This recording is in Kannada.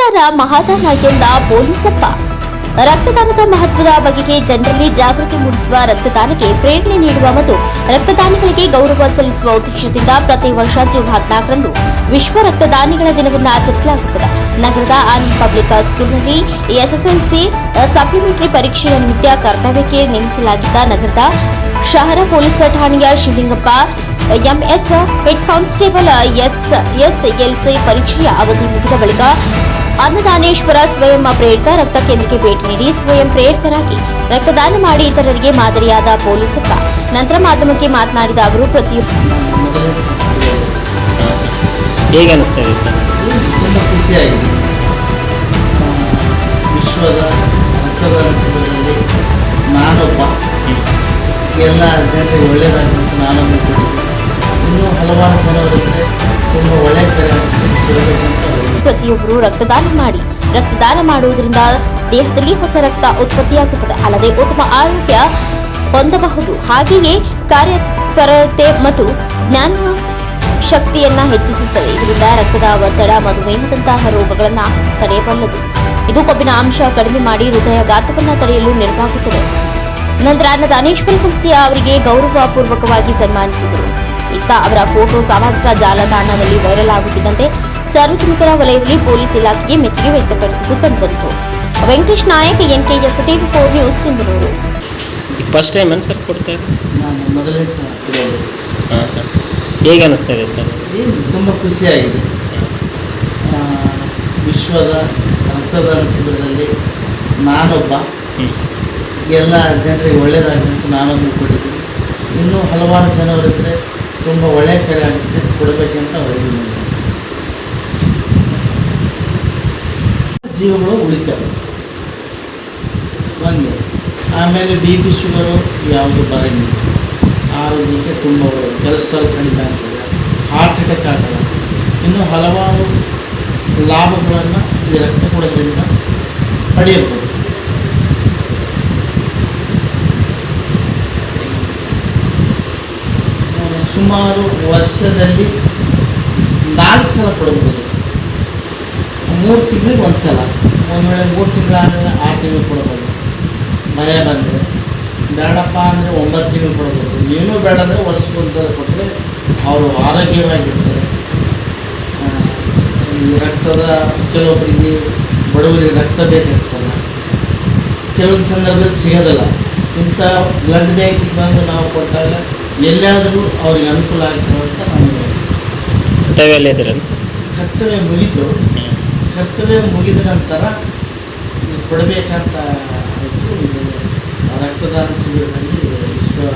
ರಕ್ತದಾನ ಮಹಾದಾನ ಎಂದ ಪೊಲೀಸಪ್ಪ. ರಕ್ತದಾನದ ಮಹತ್ವದ ಬಗೆಗೆ ಜನರಲ್ಲಿ ಜಾಗೃತಿ ಮೂಡಿಸುವ, ರಕ್ತದಾನಕ್ಕೆ ಪ್ರೇರಣೆ ನೀಡುವ ಮತ್ತು ರಕ್ತದಾನಿಗಳಿಗೆ ಗೌರವ ಸಲ್ಲಿಸುವ ಉದ್ದೇಶದಿಂದ ಪ್ರತಿ ವರ್ಷ ಜೂನ್ 14ರಂದು ವಿಶ್ವ ರಕ್ತದಾನಿಗಳ ದಿನವನ್ನು ಆಚರಿಸಲಾಗುತ್ತದೆ. ನಗರದ ಆನಂದ್ ಪಬ್ಲಿಕ್ ಸ್ಕೂಲ್ನಲ್ಲಿ ಎಸ್ಎಸ್ಎಲ್ಸಿ ಸಪ್ಲಿಮೆಂಟರಿ ಪರೀಕ್ಷೆಯ ನಿಮಿತ್ತ ಕರ್ತವ್ಯಕ್ಕೆ ನೇಮಿಸಲಾಗಿದ್ದ ನಗರದ ಶಹರ ಪೊಲೀಸ್ ಠಾಣೆಯ Shivalingappa MS head constable SSLC ಪರೀಕ್ಷೆಯ ಅವಧಿ ಮುಗಿದ ಬಳಿಕ ಅನ್ನದಾನೇಶ್ವರ ಸ್ವಯಂ ಪ್ರೇರಿತ ರಕ್ತ ಕೇಂದ್ರಕ್ಕೆ ಭೇಟಿ ನೀಡಿ ಸ್ವಯಂ ಪ್ರೇರಿತರಾಗಿ ರಕ್ತದಾನ ಮಾಡಿ ಇತರರಿಗೆ ಮಾದರಿಯಾದ ಪೊಲೀಸಪ್ಪ. ನಂತರ ಮಾಧ್ಯಮಕ್ಕೆ ಮಾತನಾಡಿದ ಅವರು ಹೇಗೆ ಅನಿಸ್ತದೆ ಸರ್? ತುಂಬ ಖುಷಿಯಾಗಿದೆ. ವಿಶ್ವದ ರಕ್ತದಾನ ಶಿಬಿರದಲ್ಲಿ ನಾನೊಬ್ಬ ಎಲ್ಲ ಜನರಿಗೆ ಒಳ್ಳೆಯದಾಗಂತ ನಾನೊಬ್ಬ ಇನ್ನೂ ಹಲವಾರು ಜನವರಿದ್ದರೆ ತುಂಬ ಒಳ್ಳೆಯ ಕರೆ ಕೊಡಬೇಕಂತ ಪ್ರತಿಯೊಬ್ಬರು ರಕ್ತದಾನ ಮಾಡುವುದರಿಂದ ದೇಹದಲ್ಲಿ ಹೊಸ ರಕ್ತ ಉತ್ಪತ್ತಿಯಾಗುತ್ತದೆ, ಅಲ್ಲದೆ ಉತ್ತಮ ಆರೋಗ್ಯ ಹೊಂದಬಹುದು. ಹಾಗೆಯೇ ಕಾರ್ಯಪರತೆ ಮತ್ತು ಜ್ಞಾನ ಶಕ್ತಿಯನ್ನ ಹೆಚ್ಚಿಸುತ್ತದೆ. ಇದರಿಂದ ರಕ್ತದ ಒತ್ತಡ, ಮಧುಮೇಹದಂತಹ ರೋಗಗಳನ್ನು ತಡೆಯಬಲ್ಲದು. ಇದು ಕೊಬ್ಬಿನ ಅಂಶ ಕಡಿಮೆ ಮಾಡಿ ಹೃದಯಾಘಾತವನ್ನು ತಡೆಯಲು ನೆರವಾಗುತ್ತದೆ. ನಂತರ ಅನ್ನದಾನೇಶ್ವರಿ ಸಂಸ್ಥೆಯ ಅವರಿಗೆ ಗೌರವಪೂರ್ವಕವಾಗಿ ಸನ್ಮಾನಿಸಿದರು. ಇತ್ತ ಅವರ ಫೋಟೋ ಸಾಮಾಜಿಕ ಜಾಲತಾಣದಲ್ಲಿ ವೈರಲ್ ಆಗುತ್ತಿದ್ದಂತೆ ಸಾರ್ವಜನಿಕರ ವಲಯದಲ್ಲಿ ಪೊಲೀಸ್ ಇಲಾಖೆಗೆ ಮೆಚ್ಚುಗೆ ವ್ಯಕ್ತಪಡಿಸಿದ್ದು ಕಂಡುಬಂತು. Venkatesh Nayak, NKS TV4 news, Sindhanur. First time sir ಕೊಡ್ತಾ ನಾನು ಮೊದಲನೇ ಸಲ ಕೊಡೋದು. ಹೇಗೆ ಅನಿಸ್ತದೆ ಸರ್? ತುಂಬ ಖುಷಿಯಾಗಿದೆ. ವಿಶ್ವದ ರಕ್ತದಾನ ಶಿಬಿರದಲ್ಲಿ ನಾನೊಬ್ಬ ಎಲ್ಲ ಜನರಿಗೆ ಒಳ್ಳೆಯದಾಗಂತ ನಾನೊಬ್ಬ ಕೊಟ್ಟಿದ್ದೀನಿ. ಇನ್ನೂ ಹಲವಾರು ಜನವರಿದ್ದರೆ ತುಂಬ ಒಳ್ಳೆಯ ಕರೆ ಆಗುತ್ತೆ, ಕೊಡಬೇಕಂತ ಅವರಿಗೆ ಜೀವಗಳು ಉಳಿತವೆ ಒಂದೇ. ಆಮೇಲೆ BP ಶುಗರು ಯಾವುದು ಬರೋಂಗಿಲ್ಲ, ಆರೋಗ್ಯಕ್ಕೆ ತುಂಬ ಒಳ್ಳೆಯದು. ಕೊಲೆಸ್ಟ್ರಾಲ್ ಕಡಿಮೆ ಆಗ್ತದೆ, ಹಾರ್ಟ್ ಅಟ್ಯಾಕ್ ಆಗಲ್ಲ. ಇನ್ನೂ ಹಲವಾರು ಲಾಭಗಳನ್ನು ಈ ರಕ್ತ ಕೊಡೋದ್ರಿಂದ ಪಡೆಯಬಹುದು. ಸುಮಾರು ವರ್ಷದಲ್ಲಿ 4 ಸಲ ಕೊಡಬಹುದು. 3 ತಿಂಗಳಿಗೆ 1 ಸಲ, ಒಂದು ವೇಳೆ 3 ತಿಂಗಳಾದರೆ 6 ತಿಂಗಳು ಕೊಡ್ಬೋದು. ಭಯ ಬಂದರೆ ಬೇಡಪ್ಪ ಅಂದರೆ 9 ತಿಂಗಳು ಕೊಡ್ಬೋದು. ಏನೂ ಬೇಡ ಅಂದರೆ ವರ್ಷಕ್ಕೆ 1 ಸಲ ಕೊಟ್ಟರೆ ಅವರು ಆರೋಗ್ಯವಾಗಿರ್ತಾರೆ. ಈ ರಕ್ತದ ಕೆಲವೊಬ್ಬರಿಗೆ ಬಡವರಿಗೆ ರಕ್ತ ಬೇಕಾಗ್ತಲ್ಲ, ಕೆಲವೊಂದು ಸಂದರ್ಭದಲ್ಲಿ ಸಿಗೋದಿಲ್ಲ. ಇಂಥ ಬ್ಲಡ್ ಬ್ಯಾಂಕಿಗೆ ಬಂದು ನಾವು ಕೊಟ್ಟಾಗ ಎಲ್ಲಾದರೂ ಅವ್ರಿಗೆ ಅನುಕೂಲ ಆಗ್ತದೆ ಅಂತ ನಮಗೆ ಕರ್ತವ್ಯ ಮುಗೀತು. ಕರ್ತವ್ಯ ಮುಗಿದ ನಂತರ ಕೊಡಬೇಕಂತ ಆಯಿತು. ರಕ್ತದಾನ ಶಿಬಿರದಲ್ಲಿ ವಿಶ್ವ